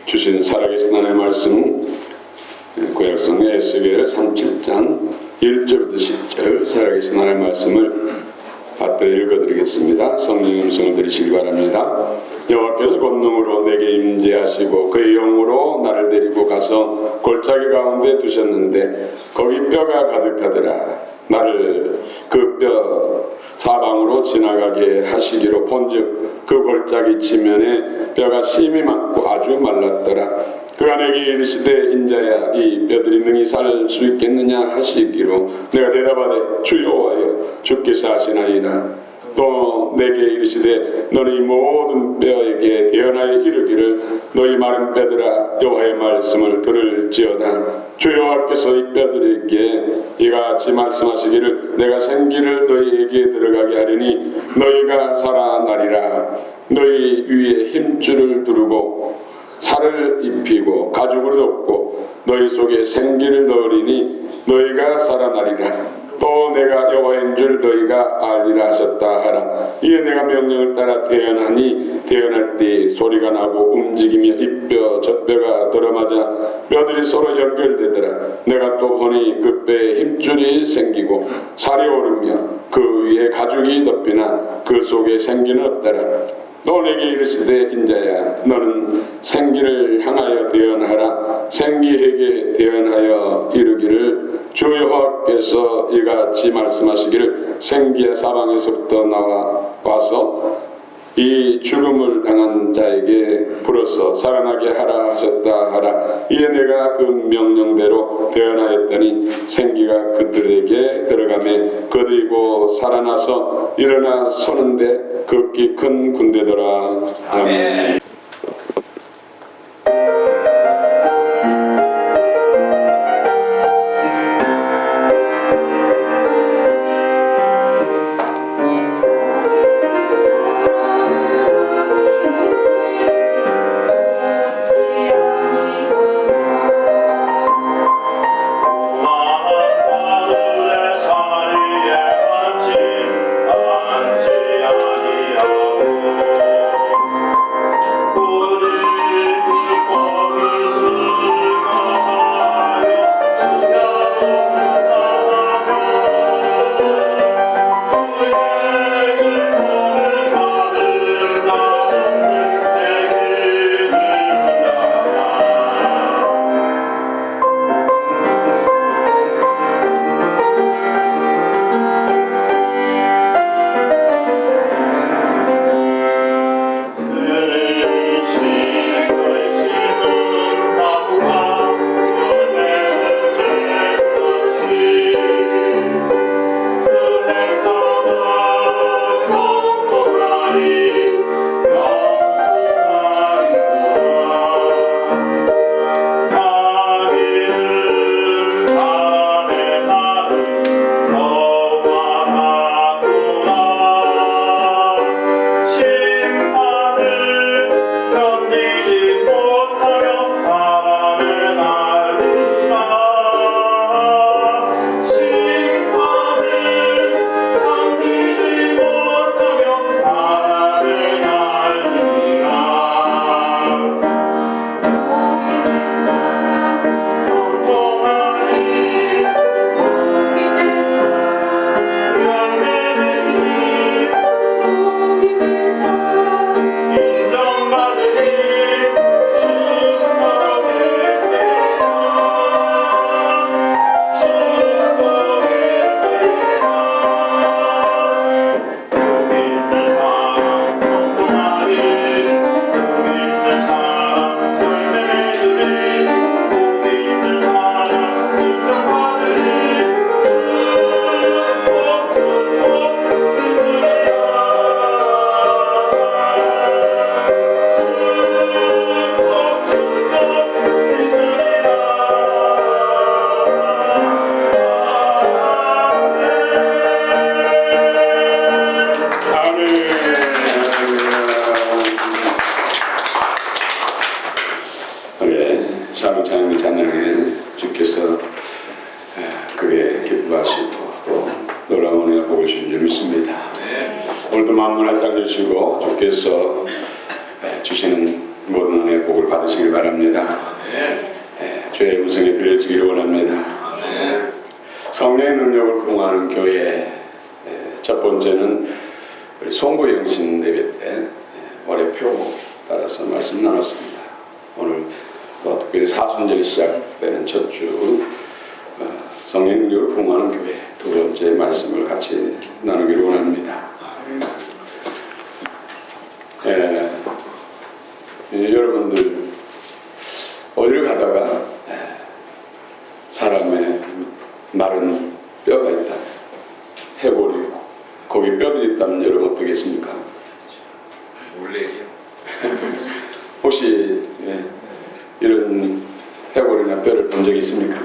주신 살아계신 하나님의 말씀 구약성 에스겔 37장 1절부터 10절 살아계신 하나님의 말씀을 받들어 읽어드리겠습니다. 성령의 음성을 들으시기 바랍니다. 여호와께서 권능으로 내게 임재하시고 그의 영으로 나를 데리고 가서 골짜기 가운데 두셨는데 거기 뼈가 가득하더라. 나를 그 뼈 사방으로 지나가게 하시기로 본즉 그 골짜기 지면에 뼈가 심이 많고 아주 말랐더라. 그가 내게 이르시되 인자야 이 뼈들이 능히 살 수 있겠느냐 하시기로 내가 대답하되 주 여호와여 주께서 하시나이다. 또 내게 이르시되 너는 이 모든 뼈에게 대언하여 이르기를 너희 마른 뼈들아 여호와의 말씀을 들을지어다. 주 여호와께서 이 뼈들에게 이같이 말씀하시기를 내가 생기를 너희에게 들어가게 하리니 너희가 살아나리라. 너희 위에 힘줄을 두르고 살을 입히고 가죽을 덮고 너희 속에 생기를 넣으리니 너희가 살아나리라. 또 내가 여호와인 줄 너희가 알리라 하셨다 하라. 이에 내가 명령을 따라 대언하니 대언할 때 소리가 나고 움직이며 이 뼈 저 뼈가 들어맞아 뼈들이 서로 연결되더라. 내가 또 보니 그 뼈에 힘줄이 생기고 살이 오르며 그 위에 가죽이 덮이나 그 속에 생기는 없더라. 또 내게 이르시되 인자야 너는 생기를 향하여 대언하라. 생기에게 대언하여 이르기를 주 여호와께서 이같이 말씀하시기를 생기의 사방에서부터 와서 이 죽음을 당한 자에게 불어서 살아나게 하라 하셨다 하라. 이에 내가 그 명령대로 대언하였더니 생기가 그들에게 들어가매 그들이고 살아나서 일어나 서는데 극히 큰 군대더라. 아멘. 오늘도 만물 활짝 주시고 주께서 주시는 모든 은혜의 복을 받으시기 말씀하시길 바랍니다. 주의 음성이 들려지기를 원합니다. 성령의 능력을 부응하는 교회, 첫 번째는 우리 송구영신 예배 때 월요표 따라서 말씀 나눴습니다. 오늘 또 특별히 사순절이 시작되는 첫 주 성령의 능력을 부응하는 교회 두 번째 말씀을 같이 나누기를 원합니다. 여러분들 어디를 가다가 사람의 마른 뼈가 있다, 해골이 있고 거기 뼈들이 있다면 여러분 어떻겠습니까? 몰래요. 혹시 이런 해골이나 뼈를 본 적이 있습니까?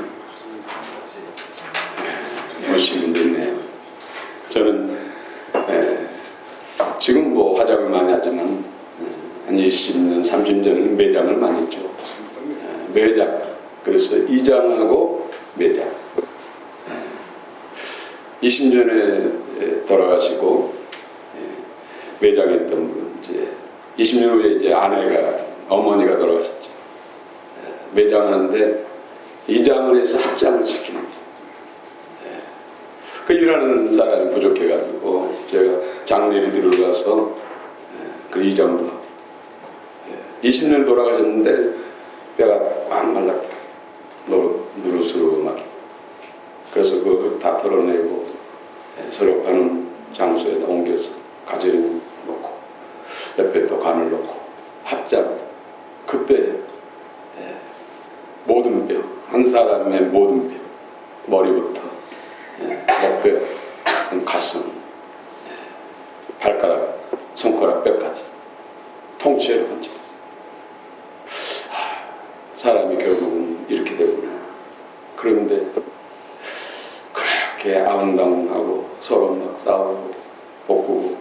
보신 분도 있네요. 저는 지금 뭐 화장을 많이 하지만 한 20년, 30년은 매장을 많이 했죠. 매장. 그래서 이장하고 매장. 20년에 돌아가시고 매장했던 분, 이제 20년 후에 이제 아내가, 어머니가 돌아가셨죠. 매장하는데 이장을 해서 합장을 시키는 거예요. 그 일하는 사람이 부족해가지고 제가 장례를 들어가서 그 이장도 20년 돌아가셨는데 뼈가 꽉 말랐더라고요. 누르스르고 막. 그래서 그걸 다 털어내고 서로 가는 장소에 옮겨서 가지를 놓고 옆에 또 간을 놓고 합장. 그때 모든 뼈, 한 사람의 모든 뼈, 머리부터 목뼈, 가슴, 발가락, 손가락 뼈까지 통째로 건졌어요. 사람이 결국은 이렇게 되구나. 그런데 그렇게 아웅다웅하고 서로 막 싸우고 볶고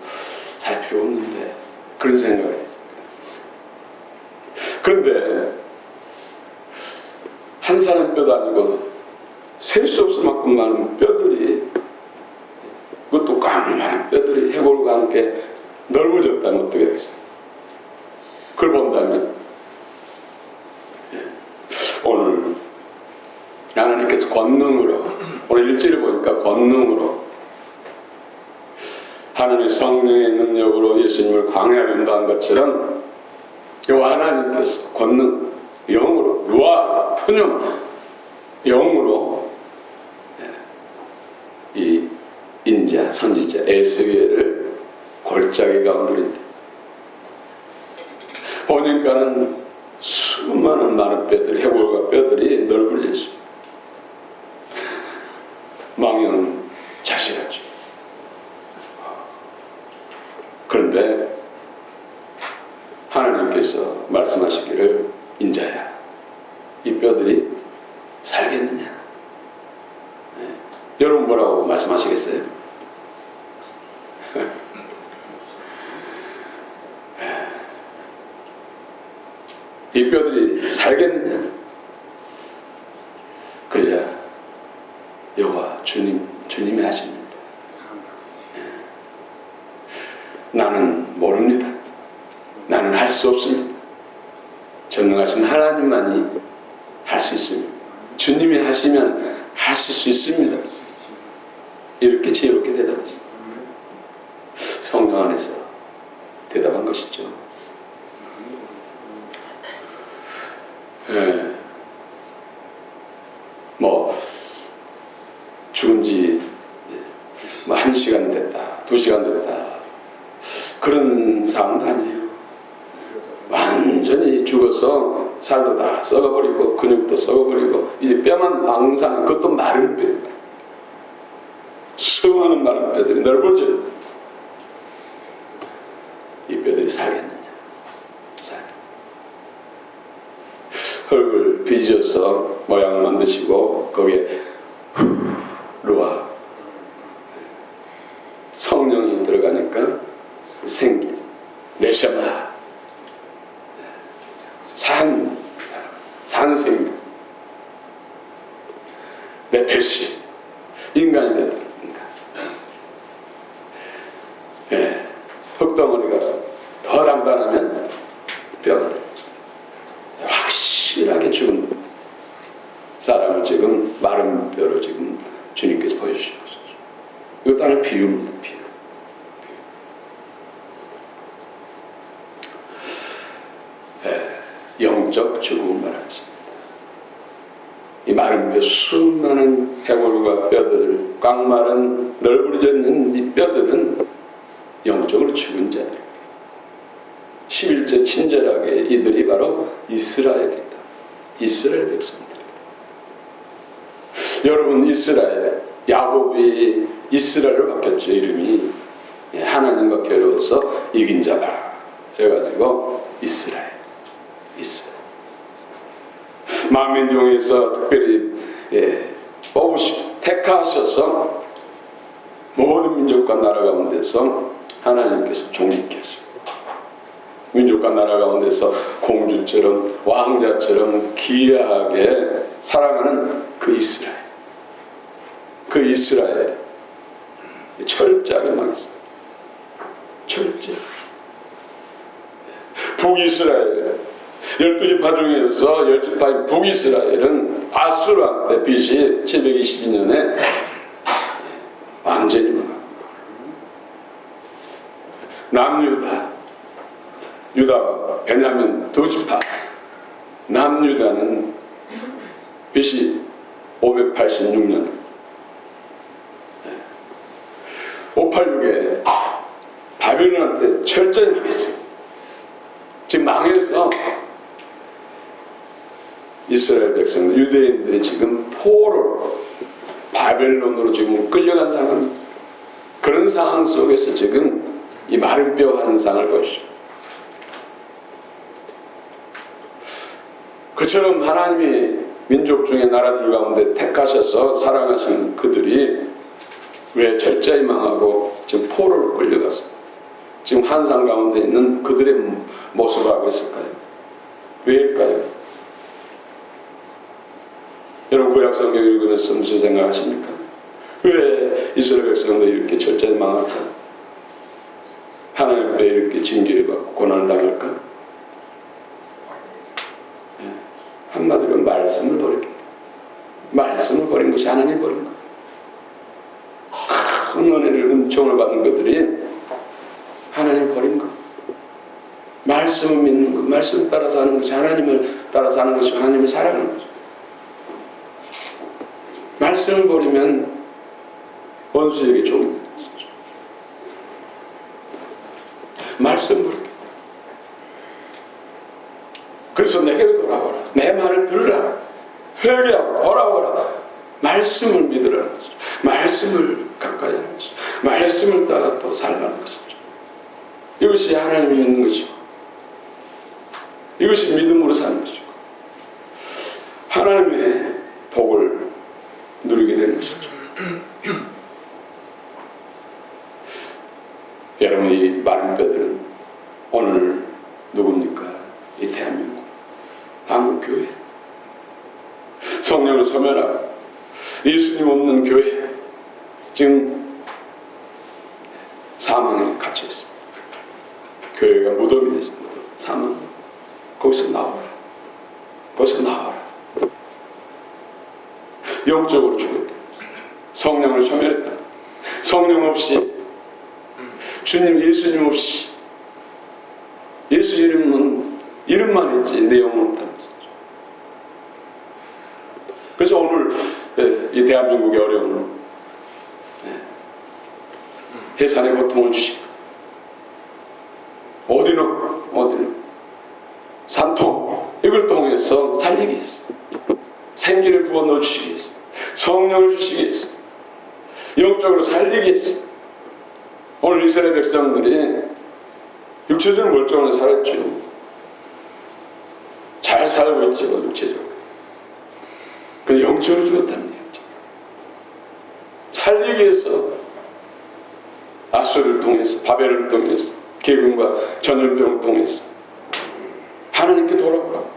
살 필요 없는데 그런 생각을 했어요. 그런데 한 사람 뼈도 아니고 셀 수 없을 만큼 많은 뼈들이, 그것도 꽉 뼈들이 해골과 함께 넓어졌다면 어떻게 하겠어요? 그걸 본다면 오늘 하나님께서 권능으로, 오늘 일절을 보니까 권능으로 하나님의 성령의 능력으로 예수님을 광야에 인도한 것처럼 하나님께서 권능, 영으로, 루아, 푸념, 영으로 이 인자, 선지자, 에스겔을 골짜기 가운데 보니까는 수많은 많은 뼈들이, 해골과 뼈들이 넓어져 있습니다. 망령 자식이었죠. 그런데 하나님께서 말씀하시기를, 인자야, 이 뼈들이 살겠느냐? 여러분 뭐라고 말씀하시겠어요? 이 뼈들이 살겠느냐? 그러자 여호와 주님이 하십니다. 나는 모릅니다. 나는 할 수 없습니다. 전능하신 하나님만이 할 수 있습니다. 주님이 하시면 하실 수 있습니다. 이렇게 지혜롭게 대답했습니다. 성령 안에서 대답한 것이죠. 뭐 죽은 지 1시간 됐다, 2시간 됐다, 그런 상황도 아니에요. 완전히 죽어서 살도 다 썩어버리고 근육도 썩어버리고 이제 뼈만 왕상, 그것도 마른 뼈, 수많은 마른 뼈들이 넓어져요. 이 뼈들이 살겠느냐? 흙을 빚어서 모양을 만드시고 거기에 루아, 성령이 들어가니까 생기, 네셔마, 산생명, 네페시, 인간이 된다. 흙덩어리가 더 단단하면 뼈가 됩니다. 진실하게 죽은 사람을 지금 마른 뼈로 지금 주님께서 보여주신 것이죠. 이것도 하나의 비유입니다. 비유. 영적 죽음을 말하겠습니다. 이 마른 뼈, 수많은 해골과 뼈들, 꽉 마른 널브러져 있는 이 뼈들은 영적으로 죽은 자들. 11절 친절하게 이들이 바로 이스라엘이다. 이스라엘 백성들이다. 여러분, 이스라엘, 야곱이 이스라엘로 바뀌었죠. 이름이 하나님과 겨루어서 이긴 자다 해가지고 이스라엘. 만민중에서 특별히 뽑으시고 택하셔서 모든 민족과 나라 가운데서 하나님께서 존귀케 하시고 민족과 나라 가운데서 공주처럼 왕자처럼 귀하게 사랑하는 그 이스라엘 철저하게 망했어요. 철저히. 북이스라엘 12지파 중에서 10지파인 북이스라엘은 아수르한테 BC 722년에 완전히 망합니다. 남유다, 유다와 베냐민 두 지파, 남유다는 BC 586년에 586에 바벨론한테 철저히 망했어요. 지금 망해서 이스라엘 백성들, 유대인들이 지금 포로로 바벨론으로 지금 끌려간 상황입니다. 그런 상황 속에서 지금 이 마른 뼈 환상을 보시죠. 그처럼 하나님이 민족 중에 나라들 가운데 택하셔서 사랑하시는 그들이 왜 철저히 망하고 지금 포로로 끌려갔어? 지금 환상 가운데 있는 그들의 모습을 하고 있을까요? 왜일까요? 여러분, 구약 성경 읽으면서 무슨 생각하십니까? 왜 이스라엘 백성들이 이렇게 철저히 망할까? 하나님 왜 이렇게 징계를 받고 고난을 당할까? 한마디로 말씀을 버렸기 때문에. 말씀을 버린 것이 하나님 버린 거예요. 큰 은혜를, 은총을 받은 것들이 하나님 버린 것. 말씀을 믿는 것, 말씀 따라서 하는 것이 하나님을 따라서 하는 것이 하나님을 사랑하는 거죠. 말씀을 버리면 원수에게 종이 되는 것이죠. 말씀 버리기. 그래서 내게로 돌아오라. 내 말을 들으라. 회개하고 돌아오라. 말씀을 믿으라는 것이죠. 말씀을 가까이 하는 것이죠. 말씀을 따라 또 살라는 것이죠. 이것이 하나님을 믿는 것이고, 이것이 믿음으로 사는 것이고, 하나님의 복을 누리게 되는 것이죠. 여러분, 이 마른 뼈들은 오늘 누굽니까? 이 대한민국, 한국교회, 성령을 소멸하고 예수님 없는 교회, 지금 사망에 갇혀 있습니다. 교회가 무덤이 됐습니다. 사망. 거기서 나오라. 거기서 나와라. 영적으로 죽었다. 성령을 소멸했다. 성령 없이, 주님, 예수님 없이, 예수 이름은 이름만 있지 내용은 없다. 그래서 오늘 이 대한민국의 어려움을, 해산의 고통을 주시고, 어디는 산통, 이걸 통해서 살리기 위해서, 생기를 부어 넣어주시기 위해서, 성령을 주시기 위해서, 영적으로 살리기 위해서, 오늘 이스라엘 백성들이 육체적으로 멀쩡하게 살았죠. 잘 살고 있죠, 육체적으로. 근데 영적으로 죽었다는 얘기죠. 살리기 위해서 아수르를 통해서, 바벨을 통해서, 계근과 전염병을 통해서 하나님께 돌아오라고,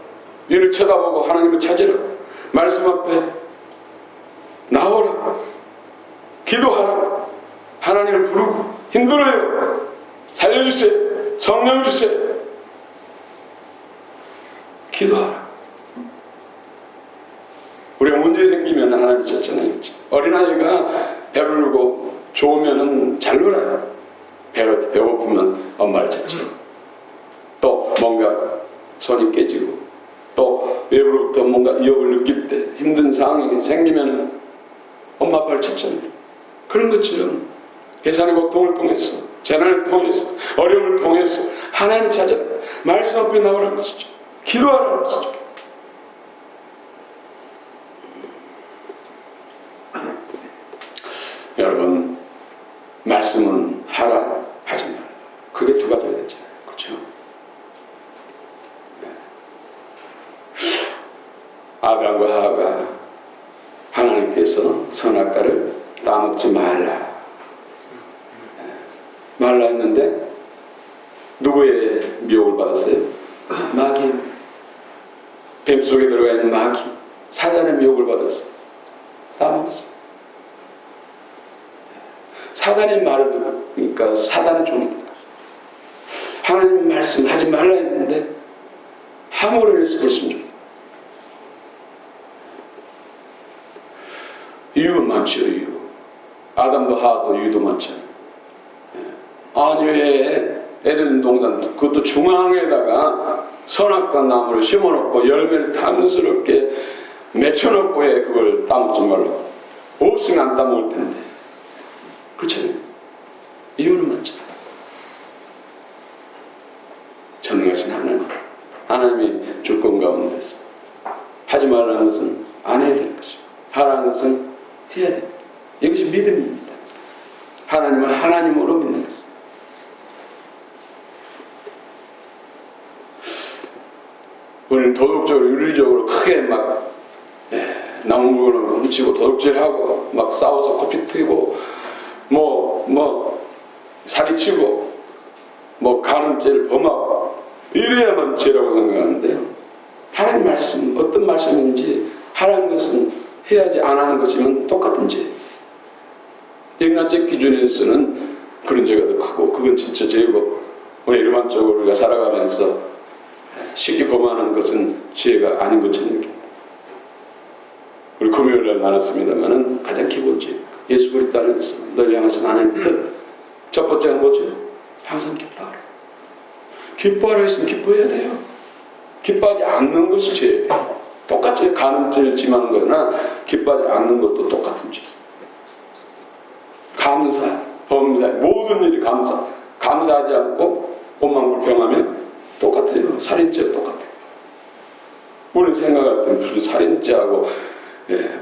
위를 쳐다보고 하나님을 찾으라고, 말씀 앞에 나오라고, 기도하라고, 하나님을 부르고, 힘들어요, 살려주세요, 성령 주세요, 기도하라. 우리가 문제 생기면 하나님이 쳤잖아요. 어린아이가 배부르고 좋으면 잘 놀아요. 배고프면 엄마를 쳤죠. 또 뭔가 손이 깨지고 또 외부로부터 뭔가 위협을 느낄 때 힘든 상황이 생기면 엄마 아빠를 쳤잖아요. 그런 것처럼 계산의 고통을 통해서 재난을 통해서 어려움을 통해서 하나님 찾아 말씀 앞에 나오라는 것이죠. 기도하라는 것이죠. 여러분, 말씀은 하라 하지 마라. 그게 두 가지가 됐잖아요. 그렇죠? 네. 아담과 하와가 하나님께서 선악과를 따먹지 말라. 말라 했는데 누구의 미혹을 받았어요? 마귀. 뱀 속에 들어가 있는 마귀. 사단의 미혹을 받았어. 따먹었어. 사단의 말을 들으니까 사단의 종이다. 하나님 말씀하지 말라 했는데 함으로 해서 그렇습니다. 이유가 많죠. 이유. 아담도 하와도 이유도 많잖아요. 아니 왜 에덴 동산 그것도 중앙에다가 선악과 나무를 심어놓고 열매를 탐스럽게 맺혀놓고 왜 그걸 따먹지 말라고. 없으면 안 따먹을 텐데. 그렇잖아요. 이유는 많죠. 전능하신 하나님. 하나님이 주권 가운데서 하지 말라는 것은 안 해야 될 것이고 하라는 것은 해야 됩니다. 이것이 믿음입니다. 하나님은 하나님으로 믿는 것입니다. 우리는 도덕적으로 윤리적으로 크게 막 남은 물건을 훔치고 도둑질하고 막 싸워서 코피 튀고 사기치고 간음죄를 범하고 이래야만 죄라고 생각하는데요. 하나님 말씀 어떤 말씀인지 하라는 것은 해야지 안 하는 것이면 똑같은 죄. 인간적 기준에서는 그런 죄가 더 크고 그건 진짜 죄고 우리 일반적으로 우리가 살아가면서 쉽게 범하는 것은 죄가 아닌 것처럼 느낍니다. 우리 금요일날 나눴습니다만은 가장 기본죄 예수 그리스도 안에서 널 향하신 하나님의 뜻. 첫 번째는 뭐죠? 항상 기뻐하라. 기뻐하라 했으면 기뻐해야 돼요. 기뻐하지 않는 것이 죄예요. 똑같이 간음죄를 지만 거나 기뻐하지 않는 것도 똑같은 죄. 감사, 범사, 모든 일이 감사하지 않고 원망 불평하면 똑같아요. 살인죄 똑같아요. 우리는 생각할 때 무슨 살인죄하고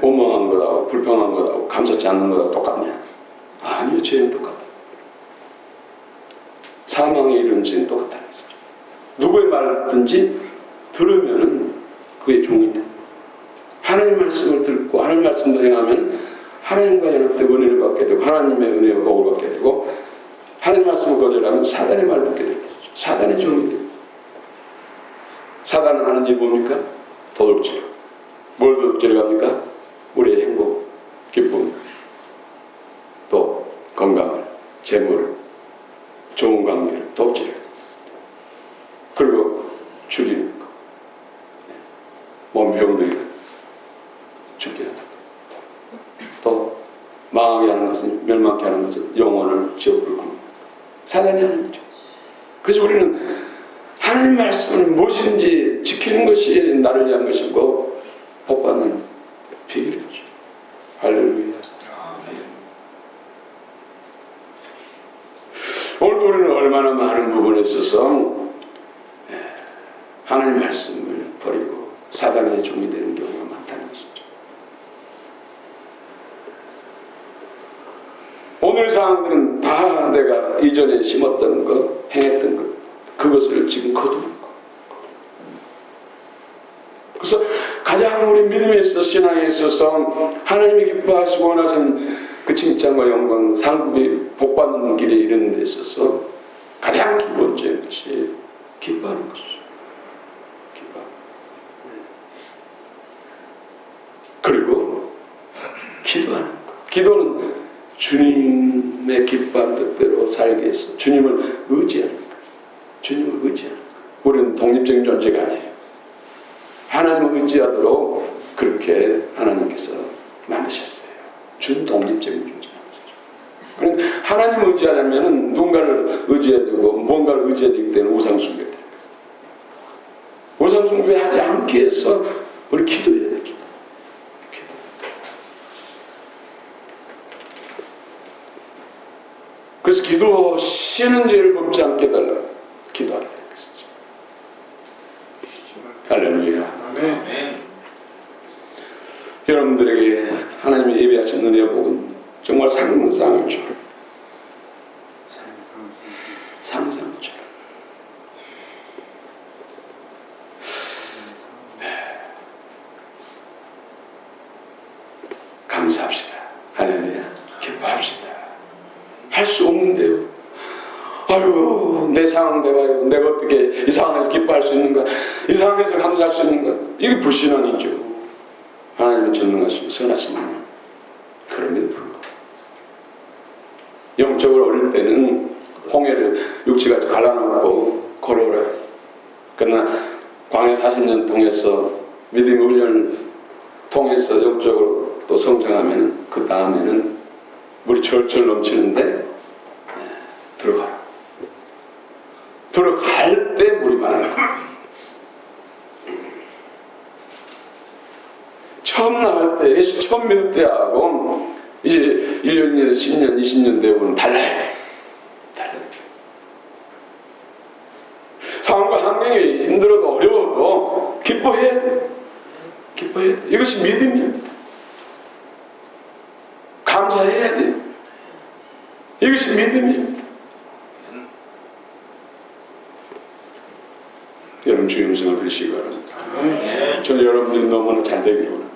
원망한 것하고 불평한 것하고 감사치 않는 것하고 똑같냐? 아니요. 죄는 똑같아요. 사망에 이르는 죄는 똑같다는 거죠. 누구의 말든지 들으면은 그의 종이 돼. 하나님 말씀을 듣고 하나님 말씀을 행하면 하나님과 연합되고 은혜를 받게 되고 하나님의 은혜와 복을 받게 되고 하나님 말씀을 거절하면 사단의 말을 듣게 되는 거죠. 사단의 종이 돼요. 사단은 하는 일이 뭡니까? 도둑질. 뭘 도둑질을 합니까? 우리의 행복, 기쁨, 또 건강을, 재물을, 좋은 관계를 도둑질해요. 그리고 죽이는 거. 몸 병들게 죽게 하는 거. 또 망하게 하는 것은, 멸망케 하는 것은 영혼을 지옥으로 굽는 거. 사단이 하는 일이죠. 그래서 우리는 하나님 말씀을 무엇인지 지키는 것이 나를 위한 것이고 복받는 비결이죠. 할렐루야. 오늘도 우리는 얼마나 많은 부분에 있어서 하나님 말씀을 버리고 사단의 종이 되는 경우가 많다는 것이죠. 오늘 사람들은 다 내가 이전에 심었던 것, 행했던 것, 그것을 지금 거두는 것. 그래서 가장 우리 믿음에 있어서 신앙에 있어서 하나님이 기뻐하시고 원하신 그 칭찬과 영광, 상급이 복받는 길에 이르는 데 있어서 가장 기본적인 것이 기뻐하는 것이죠. 그리고 기도하는 것. 기도는 주님의 기뻐한 뜻대로 살기 위해서 주님을 의지하는 것. 주님을 의지하는 것. 우리는 독립적인 존재가 아니에요. 하나님을 의지하도록 그렇게 하나님께서 만드셨어요. 준독립적인 존재. 그러니까 하나님 의지하려면 누군가를 의지해야 되고 뭔가를 의지해야 되기 때문에 우상숭배가 됩니다. 우상숭배하지 않기 위해서 우리 기도해야 됩니다. 그래서 기도하시는 죄를 범치 않게 해달라고 기도하게 된 것이죠. 할렐루야. 아멘. 여러분들에게 하나님이 예비하신 은혜의 복은 정말 상상을 줘. 상상을 줘. 감사합시다. 할렐루야. 기뻐합시다. 할 수 없는데요. 아유, 내 상황 대봐요. 내가 어떻게 이 상황에서 기뻐할 수 있는가? 이 상황에서 감사할 수 있는가? 이게 불신앙이죠. 하나님은 전능하시고 선하신 하나님. 그럼에도 불구하고 영적으로 어릴 때는 홍해를 육지같이 갈라놓고 걸어오라 했어. 그러나 광야 40년 통해서 믿음의 훈련을 통해서 영적으로 또 성장하면 그 다음에는 물이 절절 넘치는데 들어가라. 들어갈 때 물이 많은 거야. 처음 나갈 때, 예수 처음 믿을 때하고 이제 1년, 2년, 10년, 20년 되고는 달라야 돼. 달라야 돼. 상황과 환경이 힘들어도 어려워도 기뻐해야 돼. 기뻐해야 돼. 이것이 믿음입니다. 감사해야 돼. 이것이 믿음입니다. 여러분 주의 음성을 들으시기 바랍니다. 저는 여러분들이 너무나 잘 되기를 원합니다.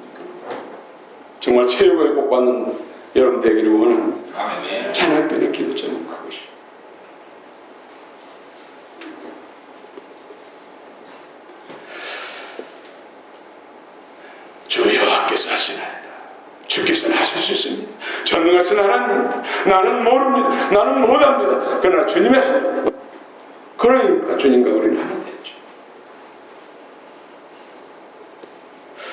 정말 최고의 복받는 여러분 되기를 원합니다. 찬양변의 기도처럼 그것이. 주 여호와께서 하시나이다. 주께서는 하실 수 있습니다. 전능하신 하나님, 나는 모릅니다. 나는 못합니다. 그러나 주님이 하십니다. 그러니까 주님과 우리는 하나 되죠.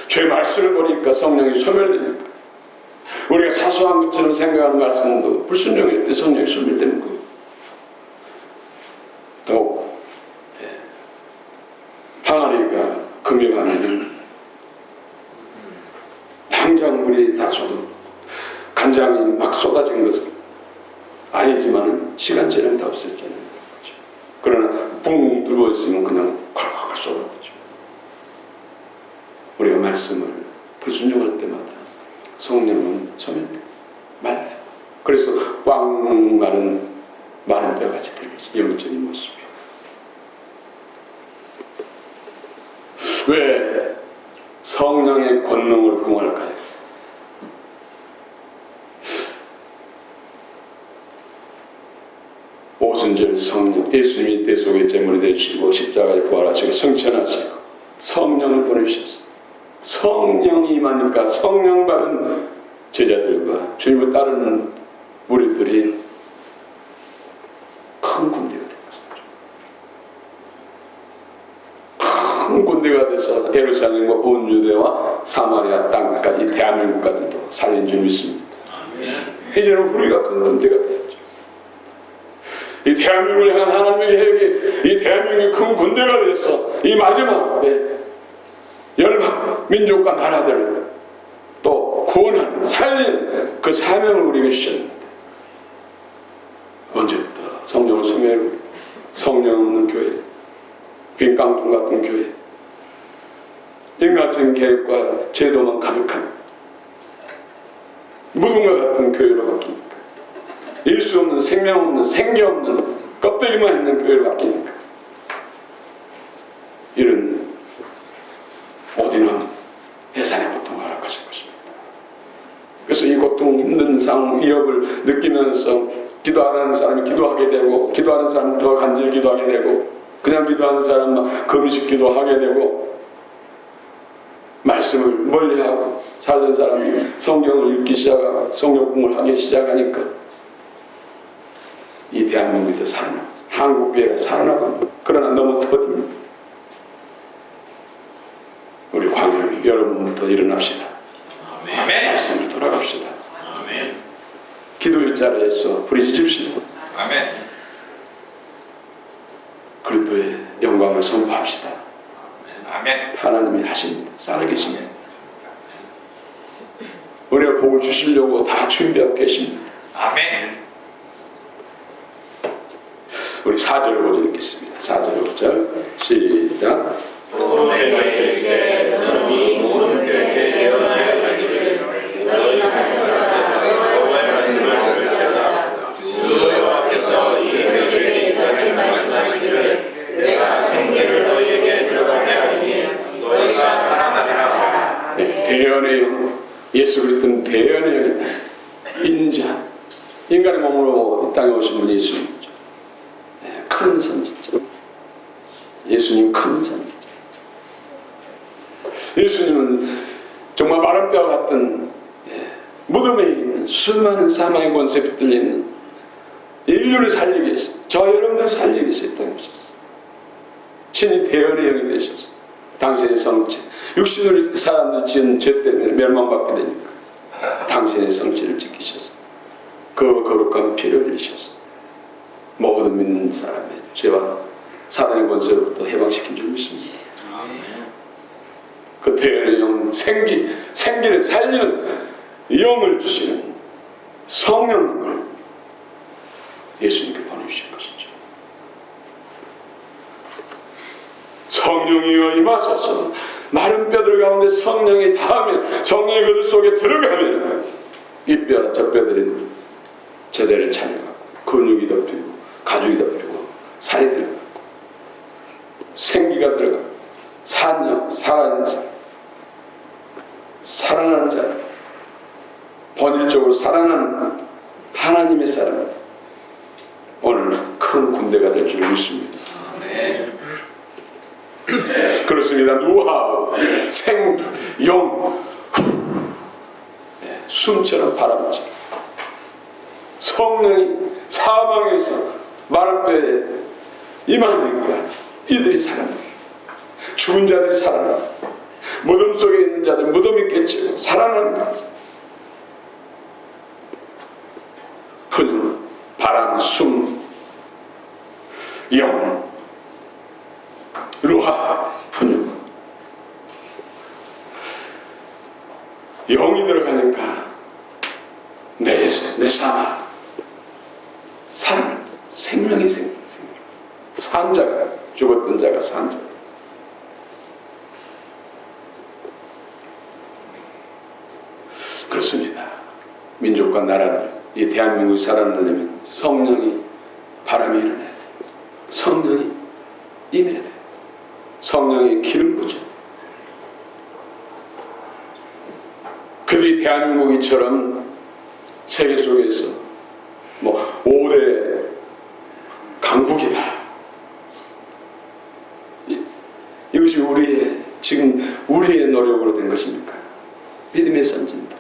죄 말씀을 보니까 성령이 소멸되니까 우리가 사소한 것처럼 생각하는 말씀도 불순종일 때 성령이 소멸되는 거예요. 더욱 항아리가 금이 가면은 당장 물이 다 쏟아 간장이 막 쏟아진 것은 아니지만은 시간 지나면 다 없어졌잖아요. 그러나 붕 들고 있으면 그냥 콸콸콸 쏟아지죠. 우리가 말씀을 불순종할 때마다 성령은 소멸돼요. 말라요. 그래서 꽝 마른 마른 뼈같이 되는 거죠. 영적인 모습이요. 왜 성령의 권능을 흥할까요? 오순절 성령, 예수님이 대속의 제물이 되시고 십자가에 부활하시고 성천하시고 성령을 보내주셨어요. 성령이 임하니까 성령 받은 제자들과 주님을 따르는 무리들이 큰 군대가 된 것이죠. 큰 군대가 돼서 예루살렘과 온 유대와 사마리아 땅까지 대한민국까지도 살린 줄 믿습니다. 이제는 우리가 큰 군대가 됐죠. 이 대한민국을 향한 하나님의 계획이 이 대한민국이 큰 군대가 돼서 이 마지막 때 열방 민족과 나라들을 또 구원하는 살리는 그 사명을 우리에게 주셨는데 언제부터 성령을 소멸하고 성령 없는 교회, 빈 깡통 같은 교회, 인간적인 계획과 제도만 가득한 무덤과 같은 교회로 바뀝니까? 일수 없는 생명 없는 생기 없는 껍데기만 있는 교회로 바뀝니까? 이런 어디는 해산의 고통을 허락하신 것입니다. 그래서 이 고통 힘든 상황 위협을 느끼면서 기도하는 사람이 기도하게 되고 기도하는 사람은 더 간절히 기도하게 되고 그냥 기도하는 사람은 금식 기도하게 되고 말씀을 멀리하고 살던 사람이 성경을 읽기 시작하고 성경 공부를 하기 시작하니까 이 대한민국이 더 살아나고 한국교회가 살아나고 그러나 너무 더딥니다. 우리 방향 여러분부터 일어납시다. 아멘. 말씀을 돌아갑시다. 아멘. 기도의 자리에서 부르짖읍시다. 아멘. 그리스도의 영광을 선포합시다. 아멘. 하나님이 하십니다. 살아계십니다. 은혜 복을 주시려고 다 준비하고 계십니다. 아멘. 우리 4절 5절 읽겠습니다. 4절 5절 시작. 너희가 이르시되 너는 이 모든 때에 예언하여 가기를 너희 하나님과 여호와의 말씀을 들을지어다. 주 여호와께서 이들에게 이같이 말씀하시기를 내가 생기를 너희에게 들어가게 하리니 너희가 살아나리라. 네, 대연의 영, 예수 그리스도는 대연의 영이다. 인자, 인간의 몸으로 이 땅에 오신 분이 예수님이죠. 네, 큰 선지자. 예수님 큰 선지자. 예수님은 정말 마른 뼈 같은 무덤에 있는 수많은 사망의 권세에 붙들려 있는 인류를 살리기 위해서, 저 여러분들 살리기 위해서 이 땅에 오셨어요. 친히 대연의 영이 되셔서 당신의 성체, 육신으로 사람들 지은 죄 때문에 멸망받게 되니까 당신의 성체를 지키셔서 그 거룩한 피를 흘리셔서 모든 믿는 사람의 죄와 사단의 권세로부터 해방시킨 줄 믿습니다. 그 대연의 영, 생기를 살리는 영을 주시는 성령님을 예수님께 보내주신 것이죠. 성령이여 임하소서. 마른 뼈들 가운데 성령이 닿으면, 성령이 그들 속에 들어가면 이 뼈, 저 뼈들이 제자를 찬양하고 근육이 덮이고 가죽이 덮이고 살이 들어가고 생기가 들어가고 살아있는 자, 살아나는 자, 본질적으로 살아나는 하나님의 사람입니다. 오늘 큰 군대가 될 줄 믿습니다. 그렇습니다. 누하고 생, 영, 숨처럼 바람처럼 성령이 사망에서 마른 뼈에 임하니까 이들이 살아나고 죽은 자들이 살아나고 무덤 속에 있는 자들 무덤이 깨치고 살아나는 것입니다. 분, 바람, 숨, 영, 루하, 분유. 영이 들어가니까 내 삶아 살아납니다. 생명이 생명. 산 자가, 죽었던 자가 산 자. 그렇습니다. 민족과 나라들, 이 대한민국이 살아나려면 성령이 바람이 일어나야 돼요. 성령이 임해야 돼요. 성령의 기름 부죠. 그들이 대한민국이처럼 세계 속에서 뭐 5대 강국이다. 이것이 우리의 노력으로 된 것입니까? 믿음의 선진들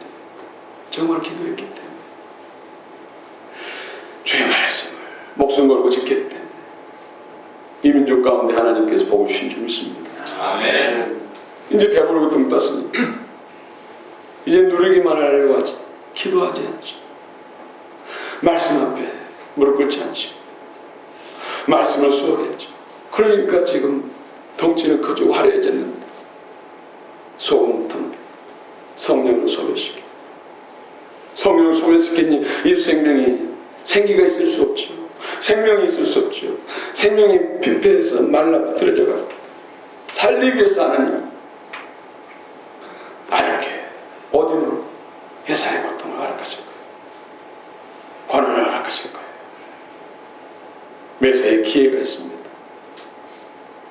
정말 기도했기 때문에, 주의 말씀을 목숨 걸고 지켰기 때문에 이 민족 가운데 하나님께서 보고 주신 줄 믿습니다. 아멘. 이제 배부르고 등 땄으니 이제 누리기만 하려고 하지, 기도하지 않죠. 말씀 앞에 무릎 꿇지 않죠. 말씀을 수월히 하죠. 그러니까 지금 덩치는 커지고 화려해졌는데 속은 텅 비고 성령을 소멸시키고, 성령을 소멸시키니 이 생명이 생기가 있을 수 없죠. 생명이 있을 수 없죠. 생명이 빈폐해서 말라 비틀어져 가고 살리기 위해서 하나님 이렇게 어디로 회사의 고통을 허락하실 거예요. 고난을 허락하실 거예요. 매사에 기회가 있습니다.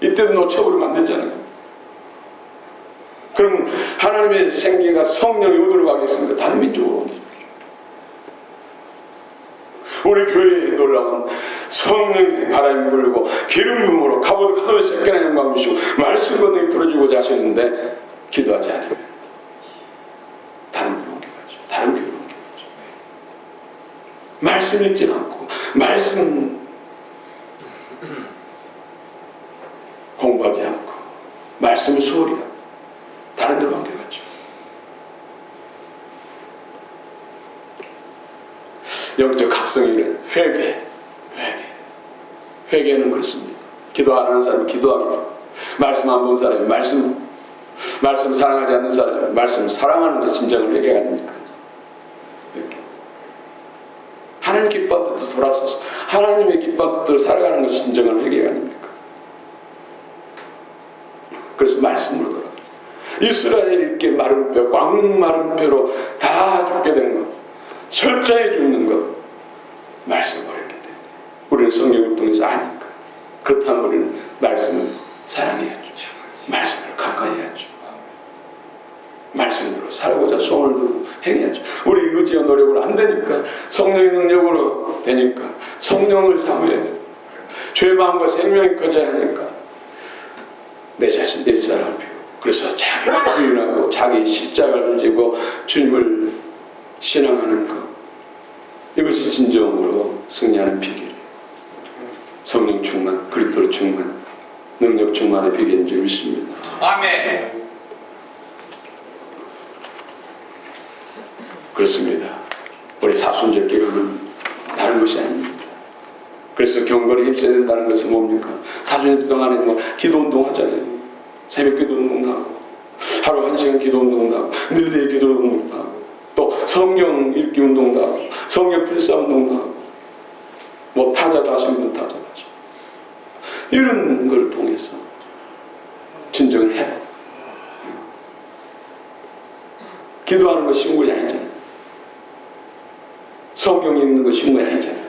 이때도 놓쳐버리면 안 되잖아요. 그럼 하나님의 생기가 성령이 어디로 가겠습니까? 다른 민족으로 옮겨주죠. 우리 교회에 놀라운 성령의 바람이 불고 기름 부음으로 가보도 하늘의 새끼나 영광 주시고 말씀 건너에 풀어주고자 하시는데 기도하지 않으면 다른 교회로 옮겨가죠. 다른 교회로 옮겨가죠. 말씀 읽지 않고 말씀 공부하지 않고 말씀을 소홀히 하고 다른 영적 각성이래. 회개는 그렇습니다. 기도 안 하는 사람이 기도하기, 말씀 안 본 사람이 말씀 사랑하지 않는 사람이 말씀 사랑하는 것이 진정한 회개가 아닙니까? 회개. 하나님 기뻐하는 뜻으로 돌아서서 하나님의 기뻐하는 뜻대로 살아가는 것이 진정한 회개가 아닙니까? 그래서 말씀으로 돌아가. 이스라엘이 이렇게 마른 뼈, 꽉 마른 뼈로 다 죽게 되는 것, 철저히 죽는 것, 말씀을 버렸기 때문에 우리는 성경을 통해서 아니까. 그렇다면 우리는 말씀을 사랑해야죠. 말씀을 가까이 해야죠. 말씀으로 살고자 손을 들고 행해야죠. 우리 의지와 노력으로 안 되니까 성령의 능력으로 되니까 성령을 사모해야 돼요. 죄의 마음과 생명이 커져야 하니까 내 자신 옛사람을 비우고, 그래서 자기를 부인하고 자기 십자가를 지고 주님을 신앙하는 것, 이것이 진정으로 승리하는 비결이에요. 성령 충만, 그리스도 충만, 능력 충만의 비결인 줄 믿습니다. 아멘. 그렇습니다. 우리 사순절 기도는 다른 것이 아닙니다. 그래서 경건에 힘써야 된다는 것은 뭡니까? 사순절 동안에 뭐 기도 운동 하잖아요. 새벽 기도 운동도 하고, 하루 1시간 기도 운동도 하고, 늘내 기도 운동도 하고, 또 성경 읽기 운동도 하고, 성경 필사 운동도 하고, 뭐 타자도 하시는 분 타자도 하시고, 이런 걸 통해서 진정을 해요. 기도하는 거 쉬운 것이 아니잖아요. 성경 읽는 거 쉬운 거 아니잖아요.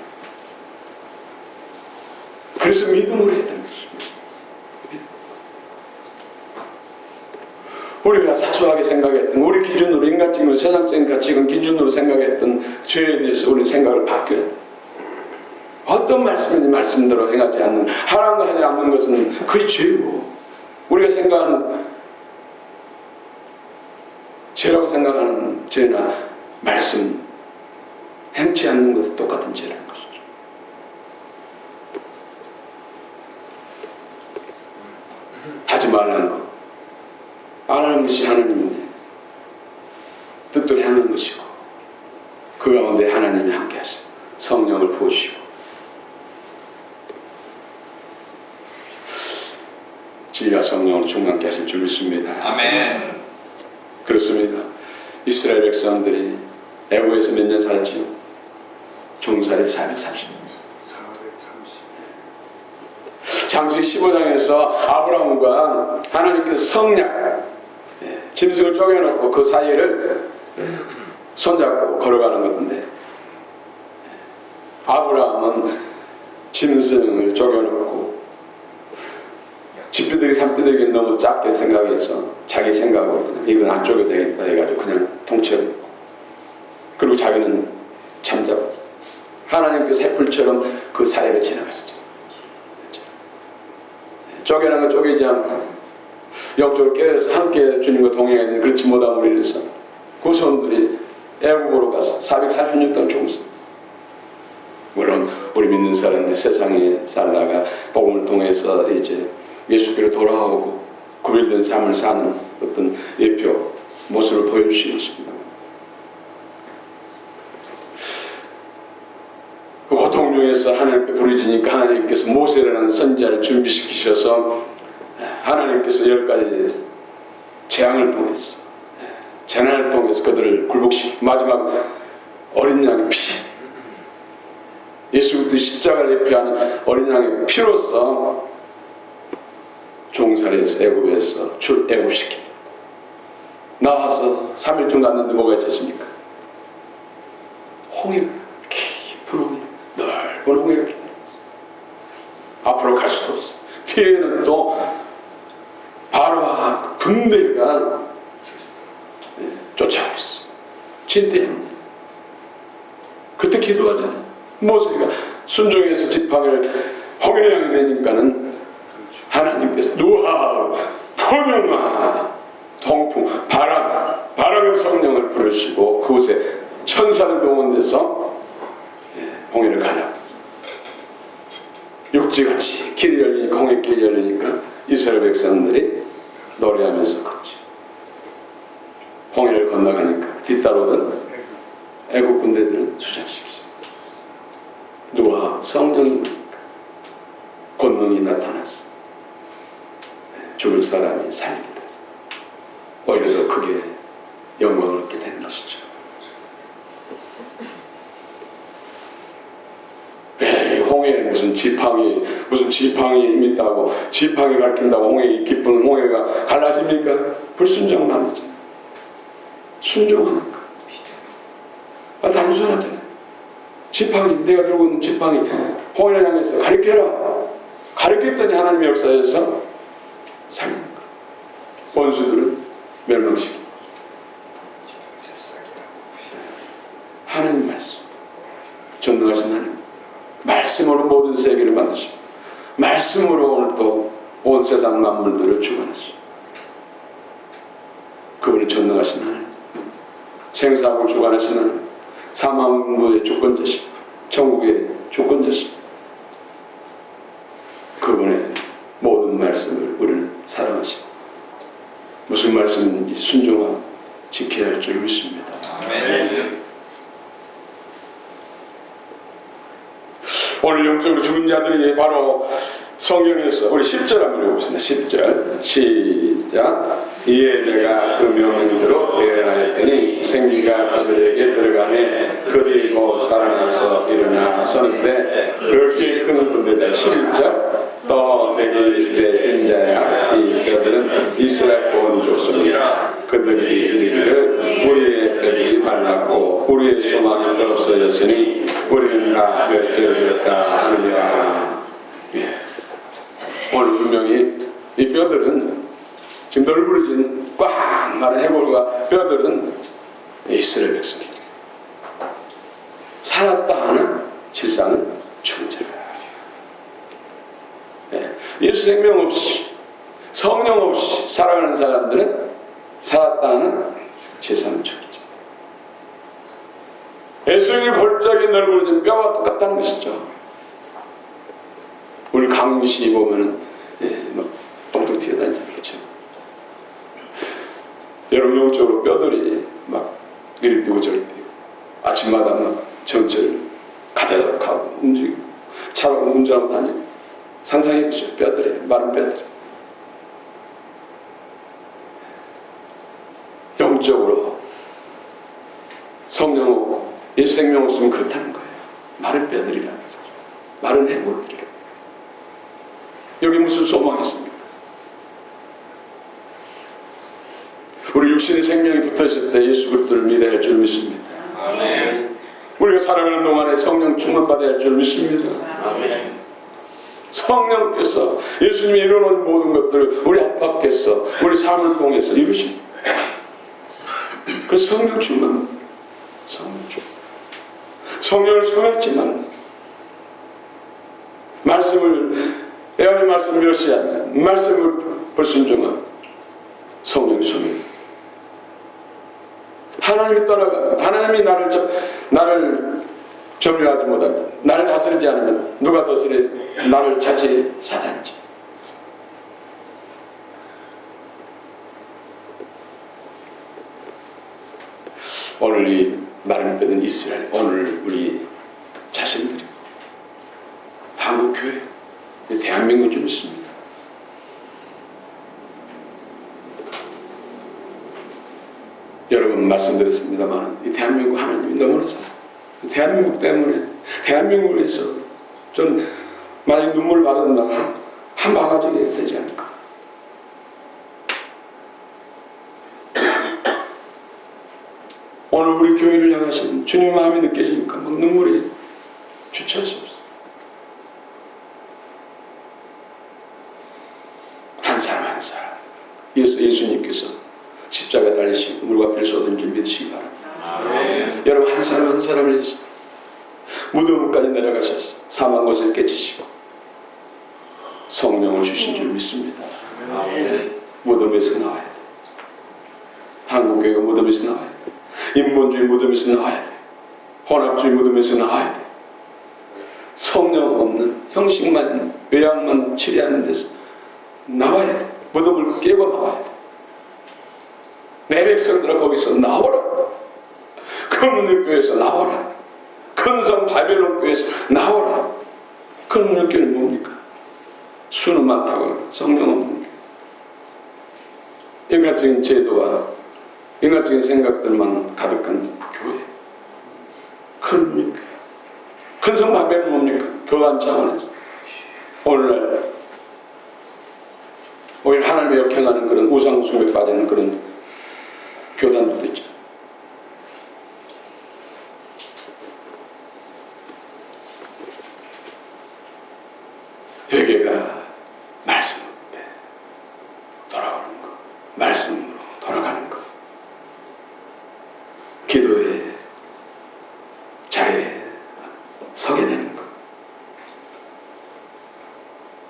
그래서 믿음으로 해야 되는 것입니다. 우리가 사소하게 생각했던, 우리 기준으로, 인간적인 세상적인 가치관 기준으로 생각했던 죄에 대해서 우리 생각을 바뀌어야 돼요. 어떤 말씀인지 말씀대로 행하지 않는, 하라는 거 하지 않는 것은 그게 죄고, 우리가 생각하는 죄라고 생각하는 죄나 말씀 행치 않는 것은 똑같은 죄라는 것이죠. 하지 말라는 것, 안 하는 것이 하나님의 뜻대로 하는 것이고, 그 가운데 하나님이 함께 하시고 성령을 부으시고 진리와 성령으로 충만케 하실 줄 믿습니다. 아멘. 그렇습니다. 이스라엘 백성들이 애국에서 몇 년 살았지요? 종살이 430년. 창세기 15장에서 아브라함과 하나님께서 성약, 짐승을 쪼개놓고 그 사이를 손잡고 걸어가는 건데, 아브라함은 짐승을 쪼개놓고 집비둘기 산비둘기는 너무 작게 생각해서 자기 생각으로 그냥 이건 안 쪼개도 되겠다 해가지고 그냥 통째로, 그리고 자기는 잠자고 하나님께서 햇불처럼 그 사이를 지나가시죠. 쪼개는 건 쪼개지 않고 영적으로 깨어서 함께 주님과 동행해야 되는, 그렇지 못한 우리에서 그 손들이 애국으로 가서 446단 종했어요. 물론 우리 믿는 사람들이 세상에 살다가 복음을 통해서 이제 예수께로 돌아오고 구별된 삶을 사는 어떤 예표 모습을 보여주시는 것입니다. 그 고통 중에서 하나님께 부르짖으니까 하나님께서 모세라는 선지자를 준비시키셔서 하나님께서 10가지 재앙을 통해서, 재난을 통해서 그들을 굴복시키고, 마지막 어린 양의 피, 예수 그리스도 십자가를 예표하는 어린 양의 피로서 종살이에서 애굽에서 애굽시킵니다. 나와서 3일쯤 갔는데 뭐가 있었습니까? 홍해가, 깊은 홍해, 넓은 홍해가 기다리고 있어요. 앞으로 갈 수도 없어. 뒤에는 또 바로와 군대가 쫓아오고 있어. 진대합니다. 그때 기도하잖아요. 모세가 순종해서 지팡이를 홍해를 향해 내니까는 하나님께서 누하, 포명아, 동풍, 바람의 성령을 부르시고 그곳에 천사를 동원해서 홍해를 가려고. 육지같이 길이 열리니까, 홍해길이 열리니까 이스라엘 백성들이 노래하면서 걷죠. 홍해를 건너가니까 뒤따르던 애국 군대들은 수장시키죠. 주와 성령이 권능이 나타났어. 죽을 사람이 살리다. 오히려 더 크게 영광을 얻게 되는 것이죠. 홍해 무슨 지팡이 힘이 있다고 지팡이 가르친다고 홍해 깊은 홍해가 갈라집니까? 불순종은 아니죠. 순종하는 거. 단순하잖아요. 지팡이 내가 들고 있는 지팡이 홍해를 향해서 가르쳐라. 가르쳤더니 하나님의 역사에서 살리는 거. 원수들은 멸망시키고 하나님 말씀 전능하신 하나님 말씀으로 모든 세계를 만드시고 말씀으로 오늘 또 온 세상 만물들을 주관하시고 그분이 전능하신 하나님 생사하고 주관하신 하나님 사망의 조건자시고 천국의 조건자시고 그분의 모든 말씀을 우리는 사랑하시고 무슨 말씀인지 순종하고 지켜야 할 줄 믿습니다. 아멘. 오늘 영적으로 죽은 자들이 바로 성경에서 우리 10절 한번 읽어봅시다. 10절 시작. 이에 내가 그 명령대로 대언하였더니 생기가 그들에게 들어가매 그들이 곧 살아나서 일어나 서는데 그렇게 큰 분들이다. 11절 또 내게 이르시되 인자야 이 뼈들은 이스라엘 온 족속이라 그들이 이르기를 우리의 뼈들이 말랐고 우리의 소망이 없어졌으니 우리는 다 뼈들이었다 하느니라. 예. 오늘 분명히 이 뼈들은 지금 널브러진 꽉 마른 해골과 뼈들은 이스라엘 백성이다. 살았다 하는 실상은 죽은 자다. 예. 예수 생명 없이 성령 없이 살아가는 사람들은 살았다 하는 실상은 죽은 자. 예수님이 골짜기에 널브러진 뼈와 똑같다는 것이죠. 우리 강시 보면은 막 똥똥 튀어다니죠. 그렇죠. 여러분 영적으로 뼈들이 막 이리 뛰고 저리 뛰고 아침마다 막 전철 가득하고 움직이고 차로 운전하고 다니고 상상해 보시죠. 뼈들이 마른 뼈들이 영적으로 성령 없고 예수 생명 없으면 그렇다는 거예요. 마른 뼈들이라는 거죠. 마른 해골들이 여기 무슨 소망이 있습니까? 우리 육신의 생명이 붙어있을 때 예수 그리스도를 믿어야 할 줄 믿습니다. 아멘. 우리가 살아가는 동안에 성령 충만받아야 할 줄 믿습니다. 아멘. 성령께서 예수님이 이루어놓은 모든 것들을 우리 앞밖에서 우리 삶을 통해서 이루십니다. 그래서 성령 충만받아요. 성령 충만. 성령을 소멸치만 말씀을 애원의 말씀을 멸시하면 말씀을 불순종하면 성령이 소멸. 하나님이 떠나가면 하나님이 나를 점유하지 못하면 나를 다스리지 않으면 누가 다스려? 나를 자체 사단이지. 오늘 이 마른 뼈는 이스라엘, 오늘 우리 자신들이 한국교회 대한민국 좀 있습니다. 여러분 말씀드렸습니다만 이 대한민국 하나님이 너무나 사랑해요. 대한민국 때문에 대한민국을 위해서 전 만약 눈물 받으면 한 바가지 되지 않을까. 오늘 우리 교회를 향하신 주님 마음이 느껴지니까 막 눈물이 주체할 수 없어요. 한 사람 한 사람 예수님께서 십자가에 달리시고 물과 피를 쏟은 줄 믿으시기 바랍니다. 아멘. 여러분 한 사람 한 사람을 위해서 무덤까지 내려가셔서 사망 곳에 깨치시고 성령을 주신 줄 믿습니다. 아멘. 무덤에서 나와야 돼. 한국교회가 무덤에서 나와야 돼. 인본주의 무덤에서 나와야 돼. 혼합주의 무덤에서 나와야 돼. 성령 없는 형식만 있는 외양만 치리하는 데서 나와야 돼. 무덤을 깨고 나와야 돼. 내 백성들아 거기서 나오라. 그 문들교회에서 나오라. 큰 성 바벨론 교회에서 나오라. 그 능력교회는 뭡니까? 수는 많다고 성령 없는 교회. 인간적인 제도와 인간적인 생각들만 가득한 교회. 큰 능력교회. 큰 성 바벨론 뭡니까? 교단 차원에서 오늘날 오히려 하나님의 역행하는 그런 우상 숭배에 빠지는 그런 교단들도 있죠. 회개가 말씀 앞에 돌아오는 것, 말씀으로 돌아가는 것, 기도의 자리에 서게 되는 것,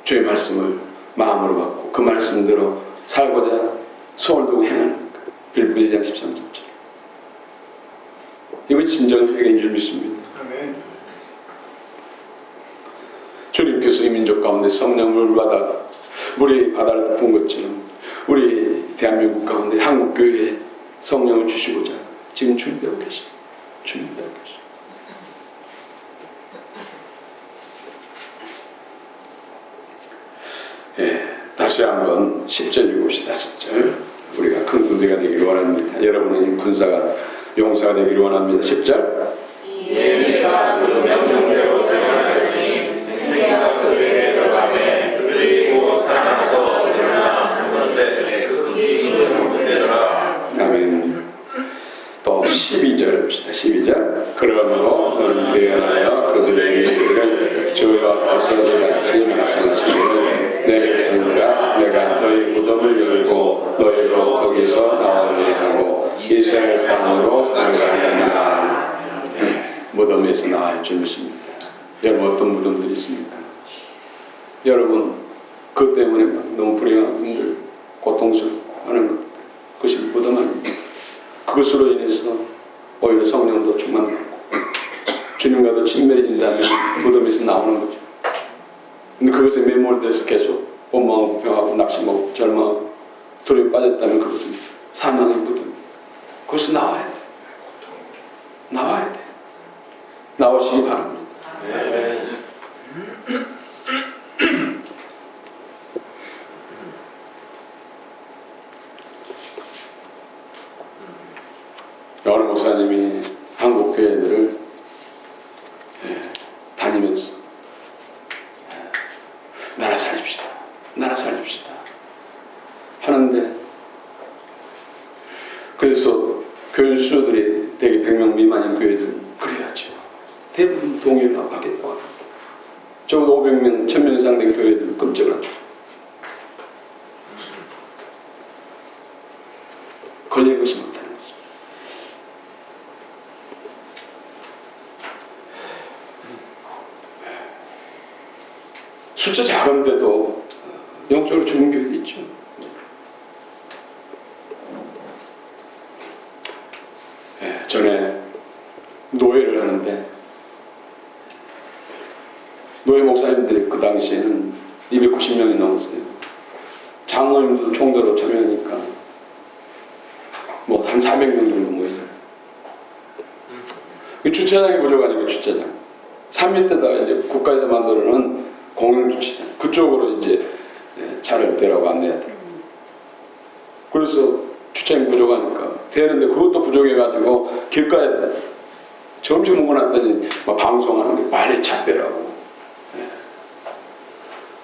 주의 말씀을 마음으로 받고 그 말씀대로 살고자 손을 두고 행하는 것. 빌립보 2장 13절. 이것이 진정 회개인 줄 믿습니다. 주님께서 이 민족 가운데 성령을 받아 물이 바다를 덮은 것처럼 우리 대한민국 가운데 한국교회에 성령을 주시고자 지금 준비하고 계십니다. 준비하고 계십니다. 예, 다시 한번 10절 읽읍시다. 10절. 우리가 큰 군대가 되기를 원합니다. 여러분은 군사가 용사가 되기를 원합니다. 10절. 예미가 그 명령대로 대언하더니 승리가 그에게 들어가매 그리고 살아서 일어나 섰는데 그 기근은 그대더라. 아멘. 또 12절 봅시다. 12절. 그러므로 너는 대언하여 그들에게 이르기를 주여 어서들같이 말씀하시기를 내 백성들아 내가 너희 무덤을 열고 너희로 거기서 나오게 하고 이스라엘 땅으로 나가게 하리라. 무덤에서 나올 줄 믿습니다. 여러분 어떤 무덤들이 있습니까? 여러분 그 때문에 너무 불행하고 힘들고 고통스러워하는 것, 그것이 무덤 아닙니까? 그것으로 인해서 오히려 성령도 충만하고 주님과도 친밀해진다면 무덤에서 나오는 거죠. 근데 그것에 매몰돼서 계속 원망하고 병하고 낙심하고 절망하고 두려움에 빠졌다면 그것은 사망의 무덤. 그것은 나와야 돼. 나와야 돼. 나오시기 바랍니다. 어느 목사님이 한국 교회들을 다니면서 나라 살립시다. 나라 살립시다. 하는데 그래서 교인 수요들이 대개 100명 미만인 교회들은 그래야죠. 대부분 동의를 하고 하겠다고 합니다. 적어도 500명, 1000명 이상 된 교회들은 끔찍을 합니다. 걸린 것이 못하는 거죠. 숫자 작은데도 영적으로 죽는 교회도 있죠. 전에 노예를 하는데 노예 목사님들이 그 당시에는 290명이 넘었어요. 장로님도 총대로 참여하니까 뭐 한 400명 정도 모이잖아요. 주차장이 부족하니까 주차장. 산 밑에다가 이제 국가에서 만들어놓은 공영 주차장. 그쪽으로 이제 차를 대라고 안내해야 돼요. 그래서 주차장이 부족하니까 되는데 그것도 부족해가지고 길가에 점심 먹고 났더니 막 방송하는 게 말의 차빼라고.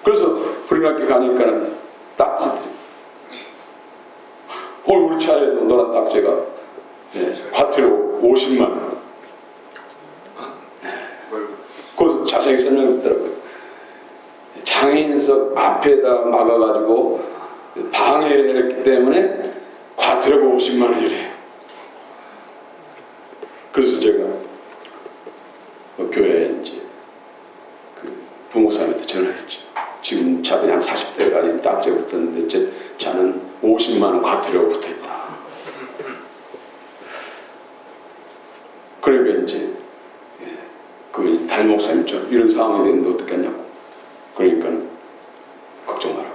그래서 불임학교 가니까는 딱지들이 우리 차에도 노란 딱지가 과태료 50만 원. 그것도 자세히 설명했더라고요. 장애인석 앞에다 막아가지고 방해를 했기 때문에 과태료가 50만 원이래요. 그래서 제가 교회에 이제 그 부목사님한테 전화했죠. 지금 차들이 한 40대가 딱지가 붙었는데 제 차는 50만 원 과태료가 붙어있다. 그러니까 이제 그 담임 목사님죠. 이런 상황이 되는데 어떻게 하냐고. 그러니까 걱정 마라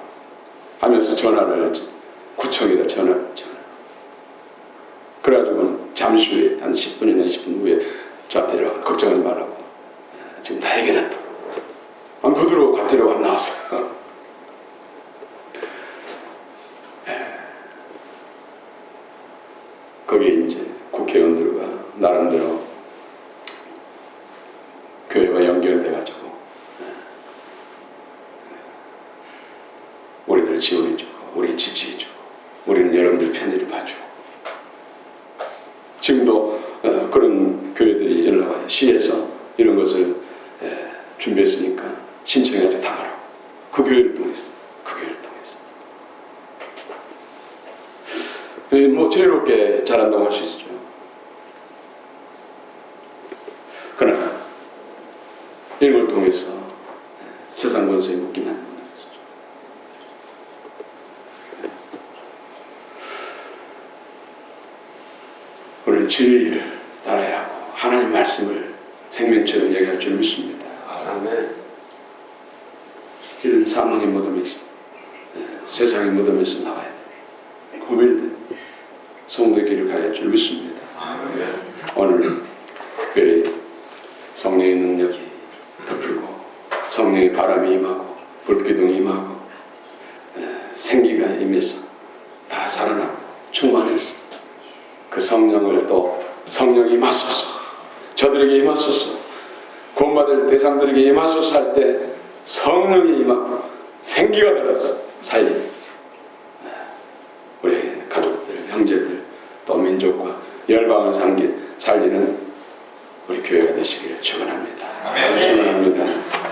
하면서 전화를 구청에다 전화. 그래가지고 잠시 후에 한 10분이나 20분 후에 자태를 걱정하지 말라고. 지금 다 해결했다. 안 그대로 과태료가 안 나왔어. 거기에 이제 국회의원들과 나름대로 교회와 연결돼가지고 우리들 지원해주고 우리 지지해주고 우리는 여러분들 편의를 봐주고 지금도 그런 교회들이 연락 와요. 시에서 이런 것을 준비했으니까 신청해서 다 가라고. 그 교회를 통해서 뭐 지혜롭게 잘한다고 할 수 있죠. 그러나 이런 걸 통해서 세상 권세에 묶이면 안 된다는 것이죠. 우리는 진리를 따라야 하고 하나님 말씀을 생명처럼 얘기할 줄 믿습니다. 아멘. 길은 사망의 무덤에서 세상의 무덤에서 나와야 돼. 구별된 성도의 길을 가야 할 줄 믿습니다. 아멘. 오늘 특별히 성령의 능력이 덮이고 성령의 바람이 임하고 불기둥이 임하고 생기가 임해서 다 살아나고 충만해서 그 성령을 또 성령이 임하소서 저들에게 임하소서 구원받을 대상들에게 임하소서 할 때 성령이 임하고 생기가 들어서 사이 우리 가족들 형제들 또 민족과 열방을 살리는 우리 교회가 되시기를 축원합니다. 축원합니다.